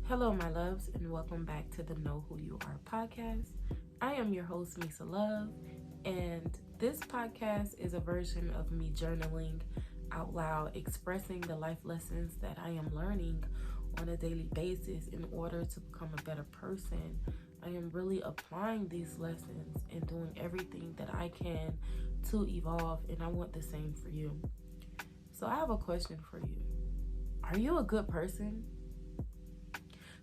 Hello, my loves, and welcome back to the Know Who You Are podcast. I am your host, Misa Love, and this podcast is a version of me journaling out loud, expressing the life lessons that I am learning on a daily basis in order to become a better person. I am really applying these lessons and doing everything that I can to evolve, and I want the same for you. So I have a question for you. Are you a good person?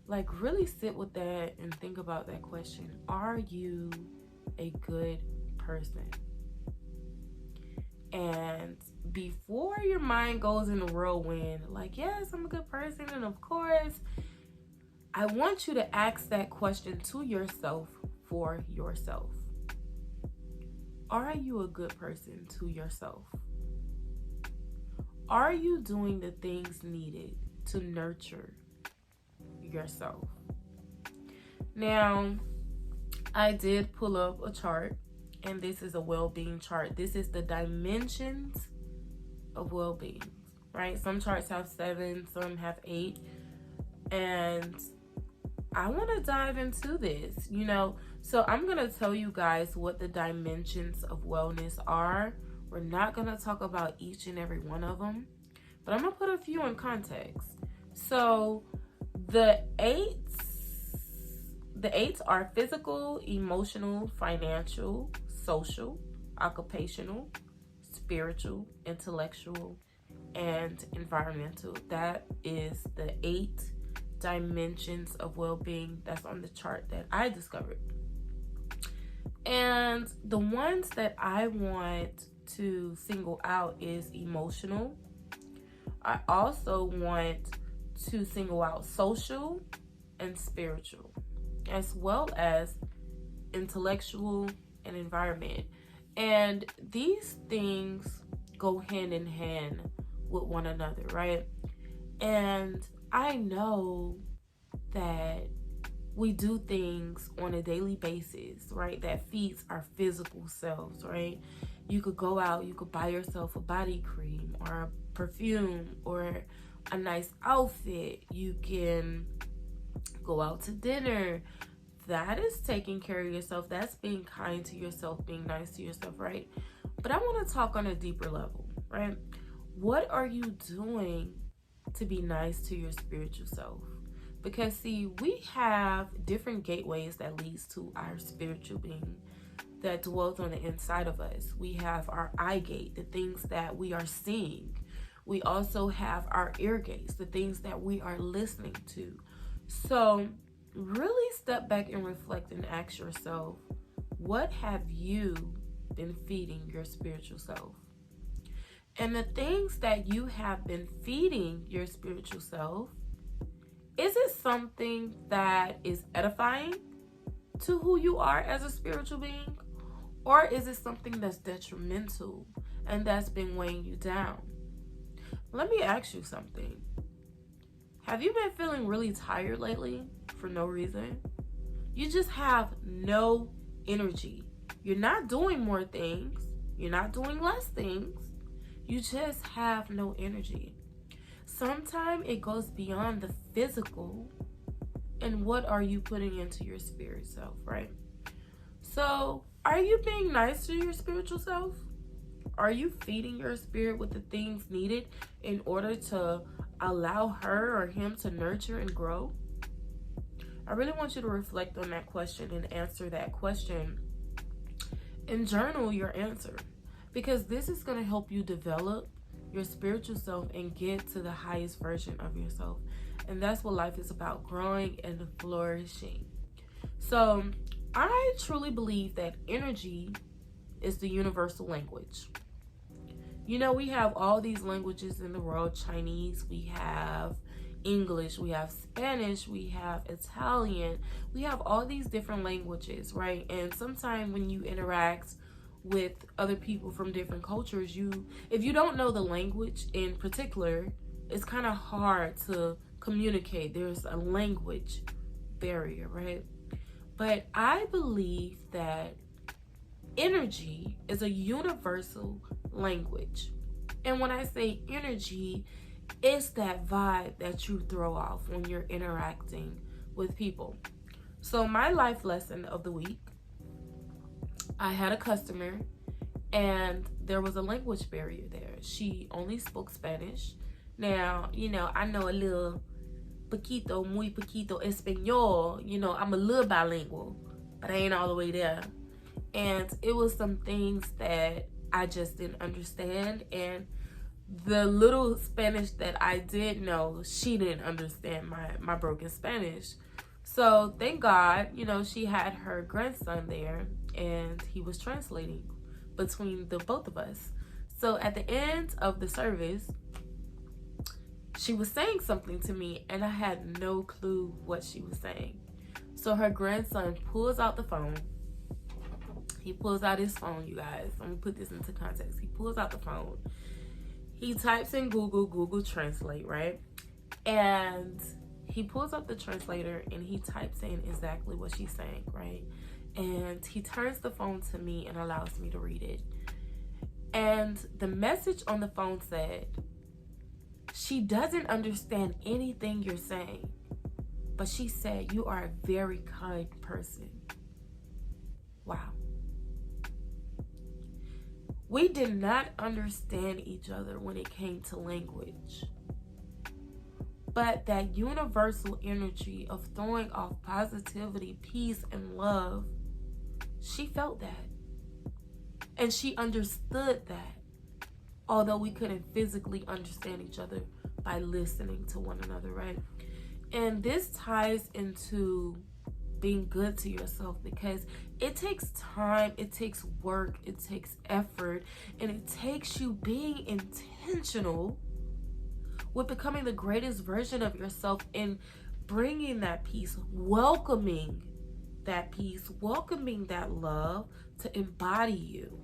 Like, really sit with that and think about that question. Are you a good person? And before your mind goes in a whirlwind, like, yes, I'm a good person, and of course, I want you to ask that question to yourself for yourself. Are you a good person to yourself? Are you doing the things needed to nurture yourself? Now, I did pull up a chart, and this is a well-being chart. This is the dimensions of well-being, right? Some charts have 7, some have 8, and I want to dive into this, so I'm going to tell you guys what the dimensions of wellness are. We're not going to talk about each and every one of them, but I'm going to put a few in context. So the eights are physical, emotional, financial, social, occupational, spiritual, intellectual, and environmental. That is the 8 dimensions of well-being that's on the chart that I discovered. And the ones that I want to single out is emotional. I also want to single out social and spiritual, as well as intellectual and environment. And these things go hand in hand with one another, right? And I know that we do things on a daily basis, right, that feeds our physical selves, right? You could go out, you could buy yourself a body cream or a perfume or a nice outfit. You can go out to dinner. That is taking care of yourself. That's being kind to yourself, being nice to yourself, right? But I want to talk on a deeper level, right? What are you doing to be nice to your spiritual self? Because see, we have different gateways that leads to our spiritual being that dwells on the inside of us. We have our eye gate, the things that we are seeing. We also have our ear gates, the things that we are listening to. So really step back and reflect and ask yourself, what have you been feeding your spiritual self? And the things that you have been feeding your spiritual self, is it something that is edifying to who you are as a spiritual being? Or is it something that's detrimental and that's been weighing you down? Let me ask you something. Have you been feeling really tired lately for no reason? You just have no energy. You're not doing more things. You're not doing less things. You just have no energy. Sometimes it goes beyond the physical. And what are you putting into your spirit self, right? So, are you being nice to your spiritual self? Are you feeding your spirit with the things needed in order to allow her or him to nurture and grow? I really want you to reflect on that question and answer that question and journal your answer, because this is going to help you develop your spiritual self and get to the highest version of yourself. And that's what life is about, growing and flourishing. So I truly believe that energy is the universal language. We have all these languages in the world. Chinese, we have English, we have Spanish, we have Italian. We have all these different languages, right? And sometimes when you interact with other people from different cultures, if you don't know the language in particular, it's kind of hard to communicate. There's a language barrier, right? But I believe that energy is a universal language. And when I say energy, It's that vibe that you throw off when you're interacting with people. So my life lesson of the week, I had a customer and there was a language barrier there. She only spoke Spanish. Now, I know a little poquito, muy poquito español. I'm a little bilingual, but I ain't all the way there. And it was some things that I just didn't understand. And the little Spanish that I did know, she didn't understand my broken Spanish. So thank God, she had her grandson there and he was translating between the both of us. So at the end of the service, she was saying something to me and I had no clue what she was saying. So her grandson pulls out the phone. He pulls out his phone, you guys. Let me put this into context. He pulls out the phone. He types in Google Translate, right? And he pulls up the translator and he types in exactly what she's saying, right? And he turns the phone to me and allows me to read it. And the message on the phone said, she doesn't understand anything you're saying, but she said, you are a very kind person. Wow. We did not understand each other when it came to language. But that universal energy of throwing off positivity, peace, and love, she felt that. And she understood that. Although we couldn't physically understand each other by listening to one another, right? And this ties into being good to yourself because it takes time, it takes work, it takes effort, and it takes you being intentional with becoming the greatest version of yourself and bringing that peace, welcoming that peace, welcoming that love to embody you.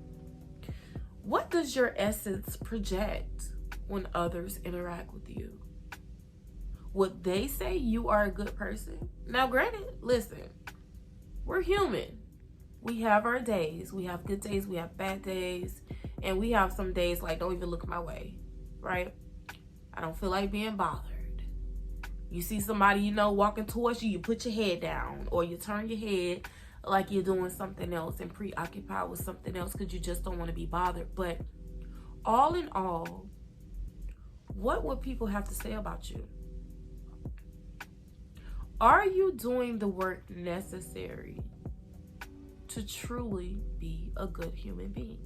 What does your essence project when others interact with you? Would they say you are a good person? Now, granted, listen, we're human. We have our days. We have good days, we have bad days, and we have some days like, don't even look my way, right? I don't feel like being bothered. You see somebody walking towards you, you put your head down, or you turn your head like you're doing something else and preoccupied with something else because you just don't want to be bothered. But all in all, what would people have to say about you? Are you doing the work necessary to truly be a good human being?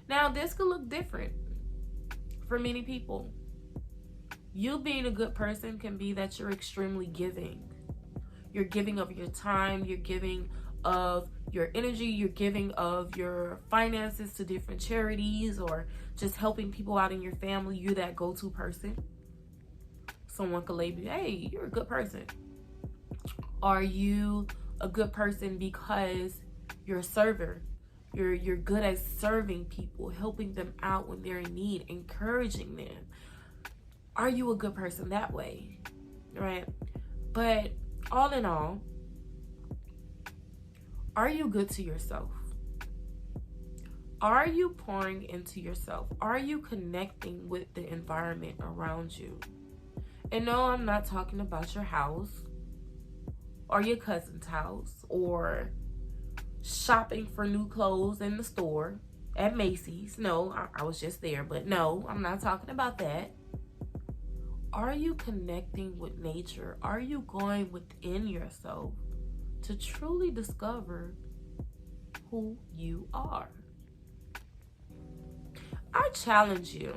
Now, this could look different for many people. You being a good person can be that you're extremely giving. You're giving of your time, you're giving of your energy, you're giving of your finances to different charities or just helping people out in your family. You're that go-to person. Someone could label you, hey, you're a good person. Are you a good person because you're a server? You're good at serving people, helping them out when they're in need, encouraging them. Are you a good person that way? Right? But all in all, are you good to yourself? Are you pouring into yourself? Are you connecting with the environment around you? And no, I'm not talking about your house or your cousin's house or shopping for new clothes in the store at Macy's. No, I was just there, but no, I'm not talking about that. Are you connecting with nature? Are you going within yourself to truly discover who you are? I challenge you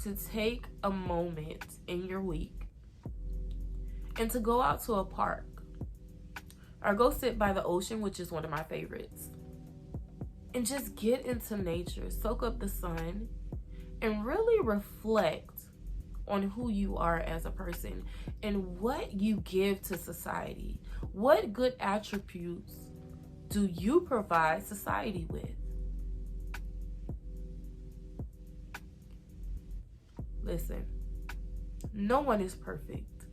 to take a moment in your week and to go out to a park or go sit by the ocean, which is one of my favorites, and just get into nature, soak up the sun, and really reflect on who you are as a person and what you give to society. What good attributes do you provide society with? Listen, no one is perfect,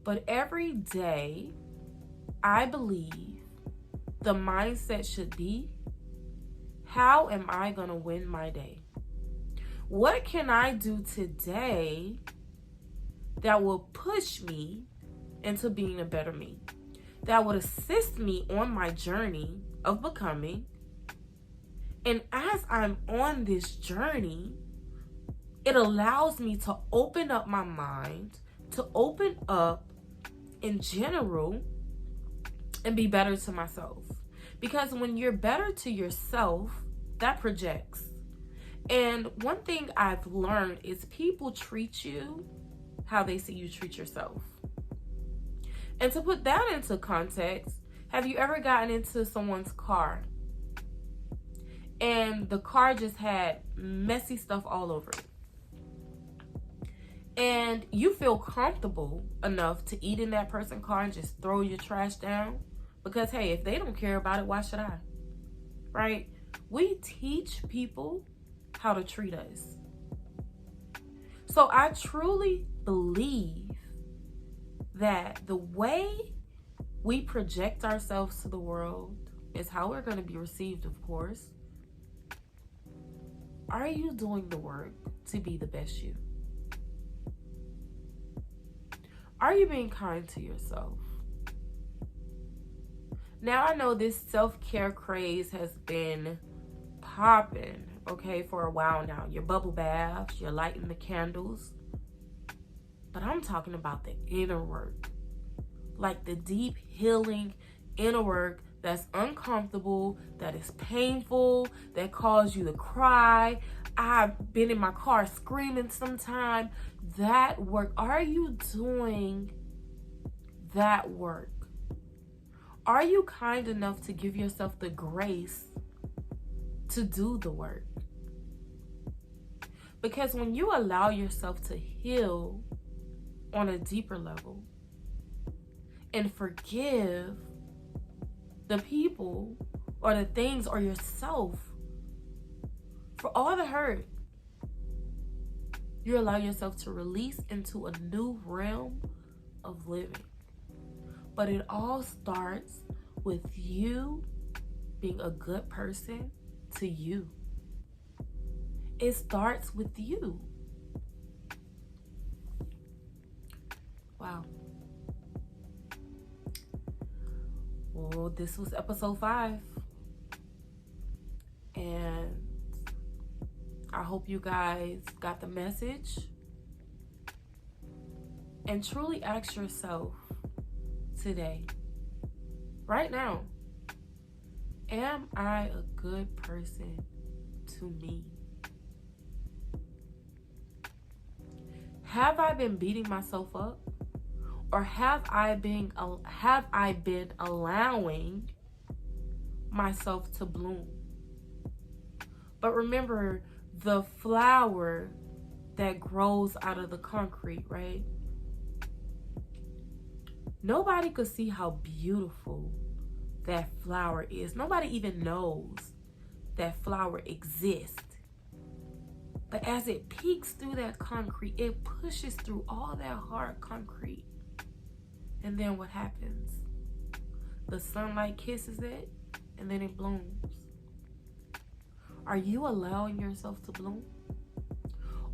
but every day, I believe the mindset should be, how am I going to win my day? What can I do today that will push me into being a better me? That would assist me on my journey of becoming. And as I'm on this journey, it allows me to open up my mind, to open up in general, and be better to myself. Because when you're better to yourself, that projects. And one thing I've learned is people treat you how they see you treat yourself. And to put that into context, have you ever gotten into someone's car and the car just had messy stuff all over it? And you feel comfortable enough to eat in that person's car and just throw your trash down? Because, hey, if they don't care about it, why should I? Right? We teach people how to treat us. So I truly believe that the way we project ourselves to the world is how we're going to be received, of course. Are you doing the work to be the best you? Are you being kind to yourself? Now, I know this self-care craze has been popping, okay, for a while now. Your bubble baths, you're lighting the candles. But I'm talking about the inner work. Like the deep healing inner work that's uncomfortable, that is painful, that causes you to cry. I've been in my car screaming sometime. That work. Are you doing that work? Are you kind enough to give yourself the grace to do the work? Because when you allow yourself to heal on a deeper level and forgive the people or the things or yourself for all the hurt, you allow yourself to release into a new realm of living. But it all starts with you being a good person to you. It starts with you. Wow. Well, this was episode 5. And I hope you guys got the message. And truly ask yourself today, right now, am I a good person to me? Have I been beating myself up? Or have I been allowing myself to bloom? But remember, the flower that grows out of the concrete, right? Nobody could see how beautiful that flower is. Nobody even knows that flower exists. But as it peeks through that concrete, it pushes through all that hard concrete. And then what happens? The sunlight kisses it, and then it blooms. Are you allowing yourself to bloom?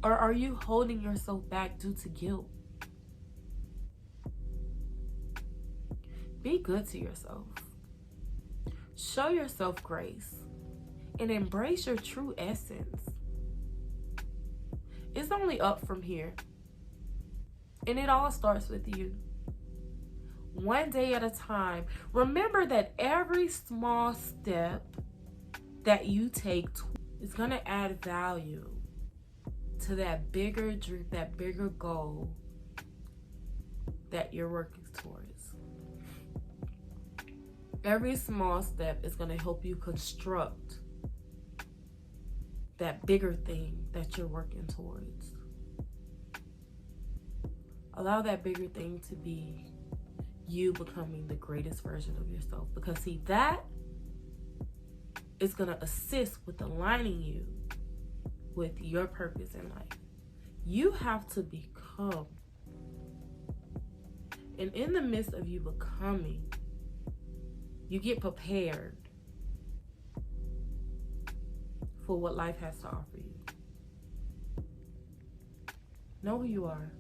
Or are you holding yourself back due to guilt? Be good to yourself. Show yourself grace and embrace your true essence. It's only up from here. And it all starts with you. One day at a time. Remember that every small step that you take is going to add value to that bigger dream, that bigger goal that you're working towards. Every small step is going to help you construct that bigger thing that you're working towards. Allow that bigger thing to be you becoming the greatest version of yourself. Because see, that is going to assist with aligning you with your purpose in life. You have to become. And in the midst of you becoming, you get prepared for what life has to offer you. Know who you are.